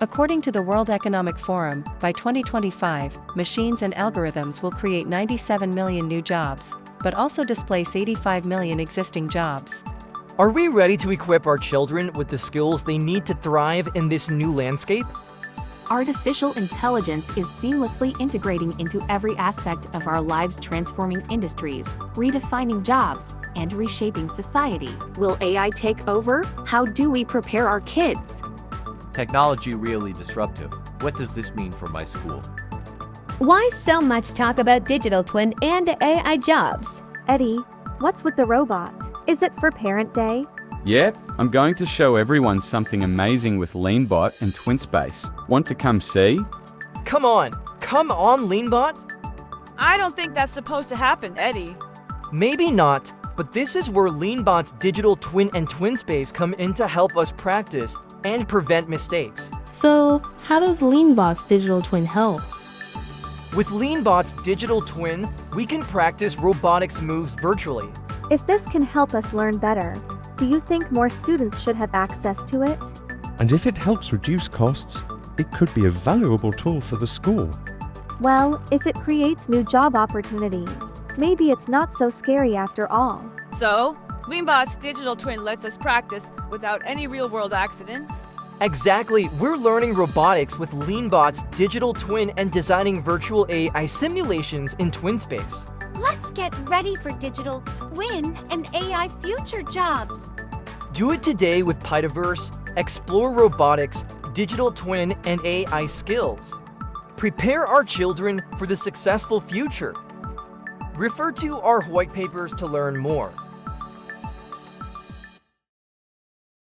According to the World Economic Forum, by 2025, machines and algorithms will create 97 million new jobs, but also displace 85 million existing jobs. Are we ready to equip our children with the skills they need to thrive in this new landscape? Artificial intelligence is seamlessly integrating into every aspect of our lives, transforming industries, redefining jobs, and reshaping society. Will AI take over? How do we prepare our kids? Technology really disruptive. What does this mean for my school? Why so much talk about digital twin and AI jobs? Eddie, what's with the robot? Is it for Parent Day? Yep, I'm going to show everyone something amazing with Leanbot and TwinSpace. Want to come see? Come on, Leanbot? I don't think that's supposed to happen, Eddie. Maybe not, but this is where Leanbot's digital twin and TwinSpace come in to help us practice and prevent mistakes. So, how does Leanbot's digital twin help? With Leanbot's digital twin, we can practice robotics moves virtually. If this can help us learn better, do you think more students should have access to it? And if it helps reduce costs, it could be a valuable tool for the school. Well, if it creates new job opportunities, maybe it's not so scary after all. So, Leanbot's digital twin lets us practice without any real-world accidents? Exactly, we're learning robotics with Leanbot's digital twin and designing virtual AI simulations in TwinSpace. Let's get ready for digital twin and AI future jobs. Do it today with Pythaverse, explore robotics, digital twin, and AI skills. Prepare our children for the successful future. Refer to our white papers to learn more.